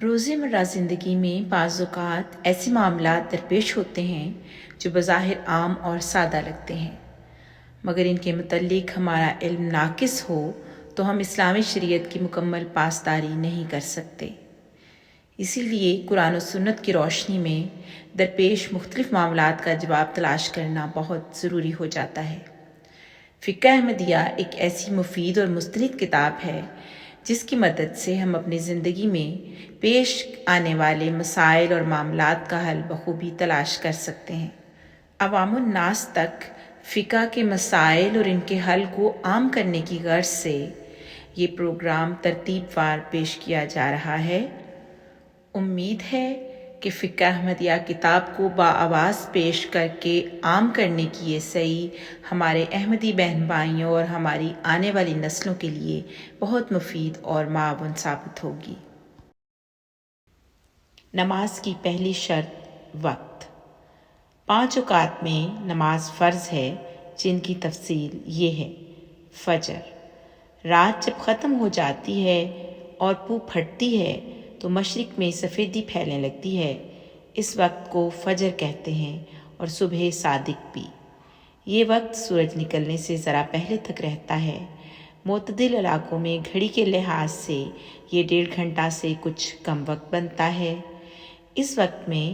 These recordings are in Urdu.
روزمرہ زندگی میں بعض اوقات ایسے معاملات درپیش ہوتے ہیں جو بظاہر عام اور سادہ لگتے ہیں، مگر ان کے متعلق ہمارا علم ناقص ہو تو ہم اسلامی شریعت کی مکمل پاسداری نہیں کر سکتے۔ اسی لیے قرآن و سنت کی روشنی میں درپیش مختلف معاملات کا جواب تلاش کرنا بہت ضروری ہو جاتا ہے۔ فقہ احمدیہ ایک ایسی مفید اور مستند کتاب ہے جس کی مدد سے ہم اپنی زندگی میں پیش آنے والے مسائل اور معاملات کا حل بخوبی تلاش کر سکتے ہیں۔ عوام الناس تک فقہ کے مسائل اور ان کے حل کو عام کرنے کی غرض سے یہ پروگرام ترتیب وار پیش کیا جا رہا ہے۔ امید ہے کہ فقہ احمدیہ کتاب کو بآواز پیش کر کے عام کرنے کی یہ سعی ہمارے احمدی بہن بھائیوں اور ہماری آنے والی نسلوں کے لیے بہت مفید اور معاون ثابت ہوگی۔ نماز کی پہلی شرط وقت۔ 5 اوقات میں نماز فرض ہے، جن کی تفصیل یہ ہے۔ فجر، رات جب ختم ہو جاتی ہے اور پو پھٹتی ہے تو مشرق میں سفیدی پھیلنے لگتی ہے، اس وقت کو فجر کہتے ہیں، اور صبح صادق بھی۔ یہ وقت سورج نکلنے سے ذرا پہلے تک رہتا ہے۔ معتدل علاقوں میں گھڑی کے لحاظ سے یہ 1.5 گھنٹہ سے کچھ کم وقت بنتا ہے۔ اس وقت میں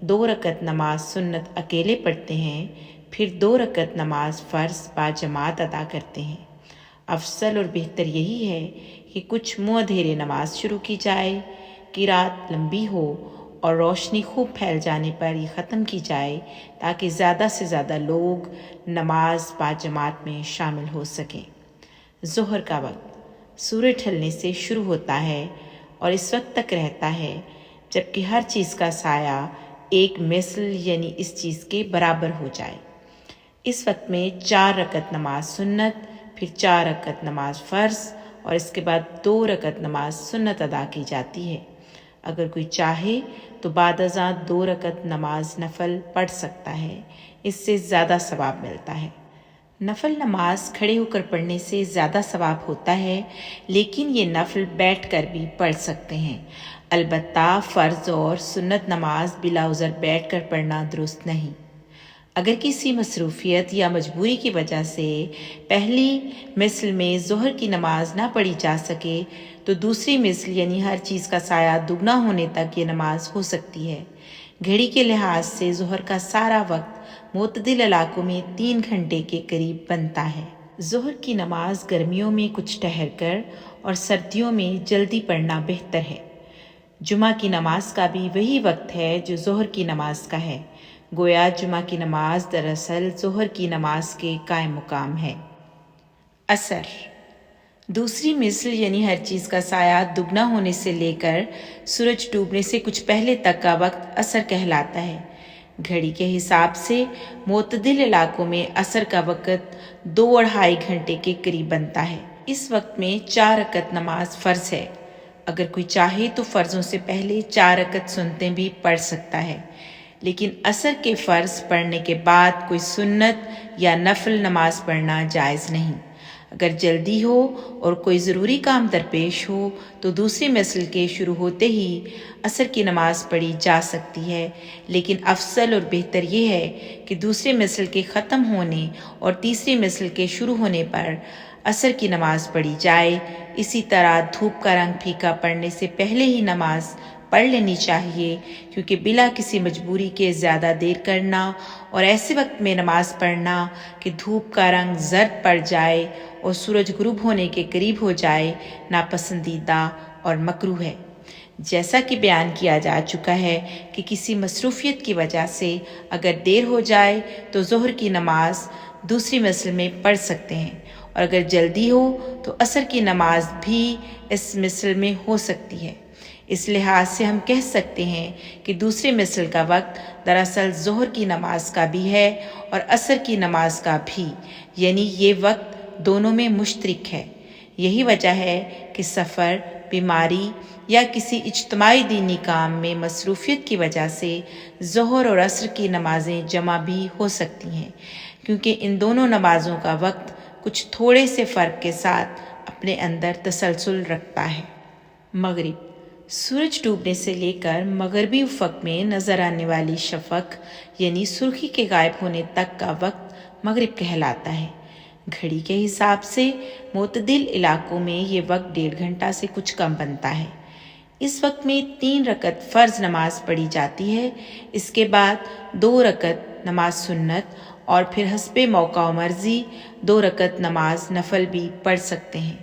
2 رکعت نماز سنت اکیلے پڑھتے ہیں، پھر 2 رکعت نماز فرض با جماعت ادا کرتے ہیں۔ افضل اور بہتر یہی ہے کہ کچھ منہ اندھیرے نماز شروع کی جائے، کہ رات لمبی ہو اور روشنی خوب پھیل جانے پر یہ ختم کی جائے تاکہ زیادہ سے زیادہ لوگ نماز با جماعت میں شامل ہو سکیں۔ ظہر کا وقت سورج ڈھلنے سے شروع ہوتا ہے اور اس وقت تک رہتا ہے جبکہ ہر چیز کا سایہ ایک مثل یعنی اس چیز کے برابر ہو جائے۔ اس وقت میں 4 رکعت نماز سنت، پھر 4 رکعت نماز فرض اور اس کے بعد 2 رکعت نماز سنت ادا کی جاتی ہے۔ اگر کوئی چاہے تو بعد ازاں 2 رکعت نماز نفل پڑھ سکتا ہے، اس سے زیادہ ثواب ملتا ہے۔ نفل نماز کھڑے ہو کر پڑھنے سے زیادہ ثواب ہوتا ہے، لیکن یہ نفل بیٹھ کر بھی پڑھ سکتے ہیں۔ البتہ فرض اور سنت نماز بلا عذر بیٹھ کر پڑھنا درست نہیں۔ اگر کسی مصروفیت یا مجبوری کی وجہ سے پہلی مثل میں ظہر کی نماز نہ پڑھی جا سکے تو دوسری مثل یعنی ہر چیز کا سایہ دگنا ہونے تک یہ نماز ہو سکتی ہے۔ گھڑی کے لحاظ سے ظہر کا سارا وقت معتدل علاقوں میں 3 گھنٹے کے قریب بنتا ہے۔ ظہر کی نماز گرمیوں میں کچھ ٹھہر کر اور سردیوں میں جلدی پڑھنا بہتر ہے۔ جمعہ کی نماز کا بھی وہی وقت ہے جو ظہر کی نماز کا ہے، گویا جمعہ کی نماز دراصل ظہر کی نماز کے قائم مقام ہے۔ عصر، دوسری مثل یعنی ہر چیز کا سایہ دگنا ہونے سے لے کر سورج ڈوبنے سے کچھ پہلے تک کا وقت عصر کہلاتا ہے۔ گھڑی کے حساب سے معتدل علاقوں میں عصر کا وقت 2-2.5 گھنٹے کے قریب بنتا ہے۔ اس وقت میں 4 رکعت نماز فرض ہے۔ اگر کوئی چاہے تو فرضوں سے پہلے 4 رکعت سنتیں بھی پڑھ سکتا ہے، لیکن عصر کے فرض پڑھنے کے بعد کوئی سنت یا نفل نماز پڑھنا جائز نہیں۔ اگر جلدی ہو اور کوئی ضروری کام درپیش ہو تو دوسری مثل کے شروع ہوتے ہی عصر کی نماز پڑھی جا سکتی ہے، لیکن افضل اور بہتر یہ ہے کہ دوسری مثل کے ختم ہونے اور تیسری مثل کے شروع ہونے پر عصر کی نماز پڑھی جائے۔ اسی طرح دھوپ کا رنگ پھیکا پڑنے سے پہلے ہی نماز پڑھ لینی چاہیے، کیونکہ بلا کسی مجبوری کے زیادہ دیر کرنا اور ایسے وقت میں نماز پڑھنا کہ دھوپ کا رنگ زرد پڑ جائے اور سورج غروب ہونے کے قریب ہو جائے ناپسندیدہ اور مکروہ ہے۔ جیسا کہ بیان کیا جا چکا ہے کہ کسی مصروفیت کی وجہ سے اگر دیر ہو جائے تو ظہر کی نماز دوسری مثل میں پڑھ سکتے ہیں، اور اگر جلدی ہو تو عصر کی نماز بھی اس مثل میں ہو سکتی ہے۔ اس لحاظ سے ہم کہہ سکتے ہیں کہ دوسری مثل کا وقت دراصل ظہر کی نماز کا بھی ہے اور عصر کی نماز کا بھی، یعنی یہ وقت دونوں میں مشترک ہے۔ یہی وجہ ہے کہ سفر، بیماری یا کسی اجتماعی دینی کام میں مصروفیت کی وجہ سے ظہر اور عصر کی نمازیں جمع بھی ہو سکتی ہیں، کیونکہ ان دونوں نمازوں کا وقت کچھ تھوڑے سے فرق کے ساتھ اپنے اندر تسلسل رکھتا ہے۔ مغرب، سورج ڈوبنے سے لے کر مغربی افق میں نظر آنے والی شفق یعنی سرخی کے غائب ہونے تک کا وقت مغرب کہلاتا ہے۔ گھڑی کے حساب سے معتدل علاقوں میں یہ وقت 1.5 گھنٹہ سے کچھ کم بنتا ہے۔ اس وقت میں 3 رکعت فرض نماز پڑھی جاتی ہے، اس کے بعد 2 رکعت نماز سنت اور پھر حسب موقع و مرضی 2 رکعت نماز نفل بھی پڑھ سکتے ہیں۔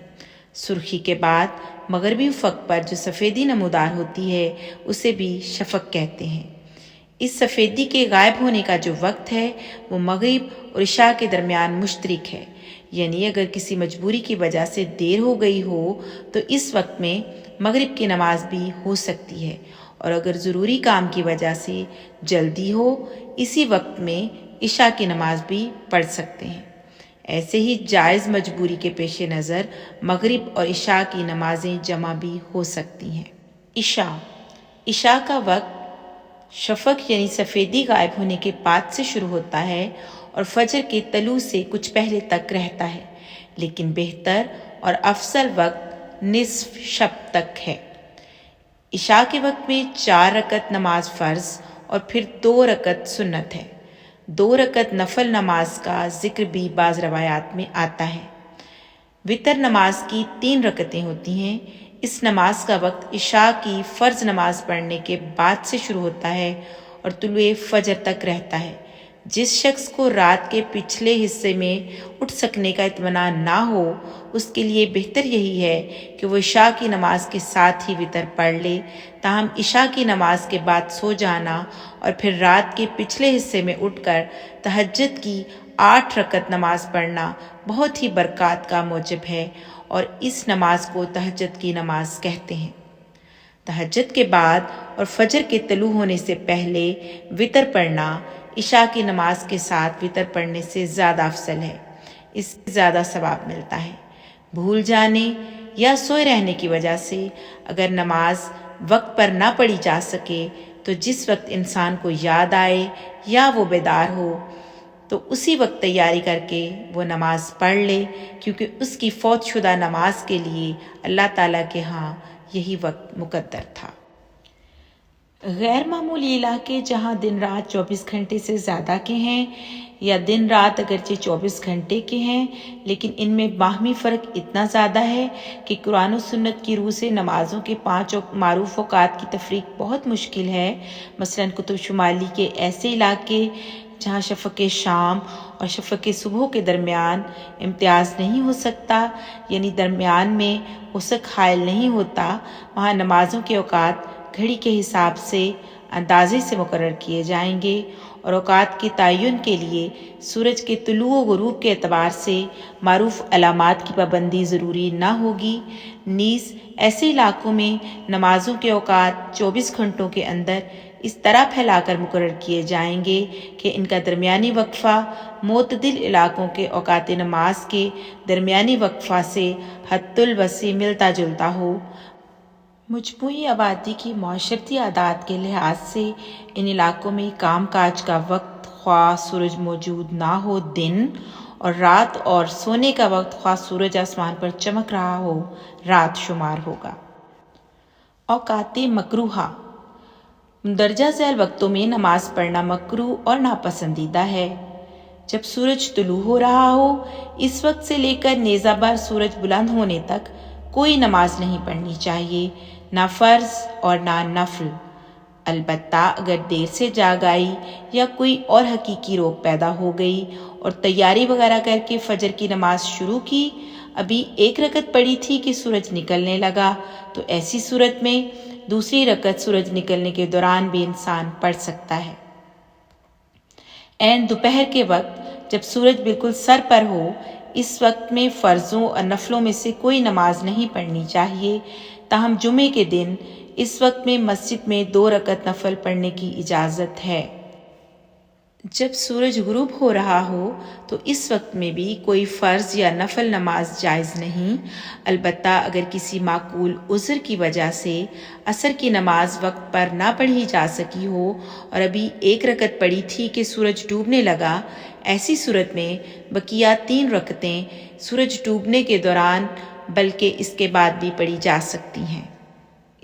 سرخی کے بعد مغربی افق پر جو سفیدی نمودار ہوتی ہے اسے بھی شفق کہتے ہیں۔ اس سفیدی کے غائب ہونے کا جو وقت ہے وہ مغرب اور عشاء کے درمیان مشترک ہے، یعنی اگر کسی مجبوری کی وجہ سے دیر ہو گئی ہو تو اس وقت میں مغرب کی نماز بھی ہو سکتی ہے، اور اگر ضروری کام کی وجہ سے جلدی ہو اسی وقت میں عشاء کی نماز بھی پڑھ سکتے ہیں۔ ایسے ہی جائز مجبوری کے پیش نظر مغرب اور عشاء کی نمازیں جمع بھی ہو سکتی ہیں۔ عشاء کا وقت شفق یعنی سفیدی غائب ہونے کے بعد سے شروع ہوتا ہے اور فجر کے طلوع سے کچھ پہلے تک رہتا ہے، لیکن بہتر اور افضل وقت نصف شب تک ہے۔ عشاء کے وقت میں 4 رکعت نماز فرض اور پھر 2 رکعت سنت ہے۔ 2 رکعت نفل نماز کا ذکر بھی بعض روایات میں آتا ہے۔ وتر نماز کی 3 رکعتیں ہوتی ہیں۔ اس نماز کا وقت عشاء کی فرض نماز پڑھنے کے بعد سے شروع ہوتا ہے اور طلوع فجر تک رہتا ہے۔ جس شخص کو رات کے پچھلے حصے میں اٹھ سکنے کا اطمینان نہ ہو اس کے لیے بہتر یہی ہے کہ وہ عشاء کی نماز کے ساتھ ہی وتر پڑھ لے، تاہم عشاء کی نماز کے بعد سو جانا اور پھر رات کے پچھلے حصے میں اٹھ کر تہجد کی 8 رکعت نماز پڑھنا بہت ہی برکات کا موجب ہے، اور اس نماز کو تہجد کی نماز کہتے ہیں۔ تہجد کے بعد اور فجر کے طلوع ہونے سے پہلے وتر پڑھنا عشاء کی نماز کے ساتھ وتر پڑھنے سے زیادہ افضل ہے، اس سے زیادہ ثواب ملتا ہے۔ بھول جانے یا سوئے رہنے کی وجہ سے اگر نماز وقت پر نہ پڑھی جا سکے تو جس وقت انسان کو یاد آئے یا وہ بیدار ہو تو اسی وقت تیاری کر کے وہ نماز پڑھ لے، کیونکہ اس کی فوت شدہ نماز کے لیے اللہ تعالیٰ کے ہاں یہی وقت مقدر تھا۔ غیر معمولی علاقے جہاں دن رات 24 گھنٹے سے زیادہ کے ہیں، یا دن رات اگرچہ 24 گھنٹے کے ہیں لیکن ان میں باہمی فرق اتنا زیادہ ہے کہ قرآن و سنت کی روح سے نمازوں کے 5 معروف اوقات کی تفریق بہت مشکل ہے۔ مثلاً قطب شمالی کے ایسے علاقے جہاں شفق شام اور شفق صبح کے درمیان امتیاز نہیں ہو سکتا، یعنی درمیان میں وسق حائل نہیں ہوتا، وہاں نمازوں کے اوقات گھڑی کے حساب سے اندازے سے مقرر کیے جائیں گے، اور اوقات کے تعین کے لیے سورج کے طلوع و غروب کے اعتبار سے معروف علامات کی پابندی ضروری نہ ہوگی۔ نیز ایسے علاقوں میں نمازوں کے اوقات 24 گھنٹوں کے اندر اس طرح پھیلا کر مقرر کیے جائیں گے کہ ان کا درمیانی وقفہ معتدل علاقوں کے اوقات نماز کے درمیانی وقفہ سے حد الوسع ملتا جلتا ہو۔ مجموعی آبادی کی معاشرتی عادات کے لحاظ سے ان علاقوں میں کام کاج کا وقت خواہ سورج موجود نہ ہو دن، اور رات اور سونے کا وقت خواہ سورج آسمان پر چمک رہا ہو رات شمار ہوگا۔ اوقات مکروہہ: مندرجہ ذیل وقتوں میں نماز پڑھنا مکروہ اور ناپسندیدہ ہے۔ جب سورج طلوع ہو رہا ہو اس وقت سے لے کر نیزہ بر سورج بلند ہونے تک کوئی نماز نہیں پڑھنی چاہیے، نہ فرض اور نہ نفل۔ البتہ اگر دیر سے جاگ آئی یا کوئی اور حقیقی روک پیدا ہو گئی اور تیاری وغیرہ کر کے فجر کی نماز شروع کی، ابھی 1 رکعت پڑھی تھی کہ سورج نکلنے لگا، تو ایسی صورت میں دوسری رکعت سورج نکلنے کے دوران بھی انسان پڑھ سکتا ہے۔ عین دوپہر کے وقت جب سورج بالکل سر پر ہو اس وقت میں فرضوں اور نفلوں میں سے کوئی نماز نہیں پڑھنی چاہیے، تاہم جمعے کے دن اس وقت میں مسجد میں 2 رکعت نفل پڑھنے کی اجازت ہے۔ جب سورج غروب ہو رہا ہو تو اس وقت میں بھی کوئی فرض یا نفل نماز جائز نہیں، البتہ اگر کسی معقول عذر کی وجہ سے عصر کی نماز وقت پر نہ پڑھی جا سکی ہو اور ابھی 1 رکعت پڑھی تھی کہ سورج ڈوبنے لگا، ایسی صورت میں بقیہ 3 رکعتیں سورج ڈوبنے کے دوران بلکہ اس کے بعد بھی پڑھی جا سکتی ہیں۔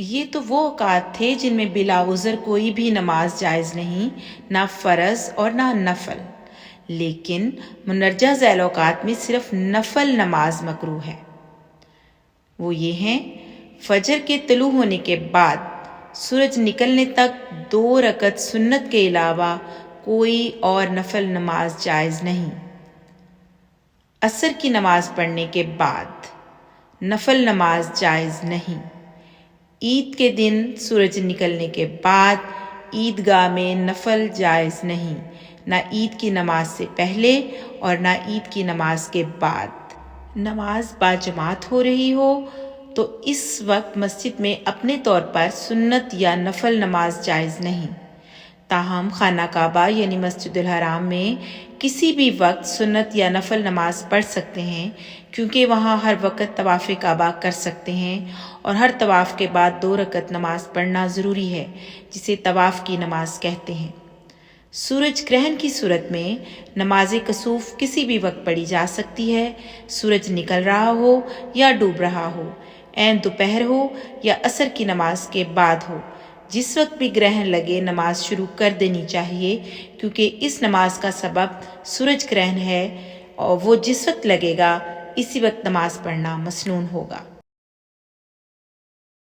یہ تو وہ اوقات تھے جن میں بلا عذر کوئی بھی نماز جائز نہیں، نہ فرض اور نہ نفل، لیکن مندرجہ ذیل اوقات میں صرف نفل نماز مکروہ ہے۔ وہ یہ ہیں: فجر کے طلوع ہونے کے بعد سورج نکلنے تک 2 رکعت سنت کے علاوہ کوئی اور نفل نماز جائز نہیں۔ عصر کی نماز پڑھنے کے بعد نفل نماز جائز نہیں۔ عید کے دن سورج نکلنے کے بعد عیدگاہ میں نفل جائز نہیں، نہ عید کی نماز سے پہلے اور نہ عید کی نماز کے بعد۔ نماز باجماعت ہو رہی ہو تو اس وقت مسجد میں اپنے طور پر سنت یا نفل نماز جائز نہیں۔ تاہم خانہ کعبہ یعنی مسجد الحرام میں کسی بھی وقت سنت یا نفل نماز پڑھ سکتے ہیں، کیونکہ وہاں ہر وقت طواف کعبہ کر سکتے ہیں، اور ہر طواف کے بعد 2 رکعت نماز پڑھنا ضروری ہے، جسے طواف کی نماز کہتے ہیں۔ سورج گرہن کی صورت میں نماز کسوف کسی بھی وقت پڑھی جا سکتی ہے، سورج نکل رہا ہو یا ڈوب رہا ہو، عین دوپہر ہو یا عصر کی نماز کے بعد ہو، جس وقت بھی گرہن لگے نماز شروع کر دینی چاہیے، کیونکہ اس نماز کا سبب سورج گرہن ہے، اور وہ جس وقت لگے گا اسی وقت نماز پڑھنا مسنون ہوگا۔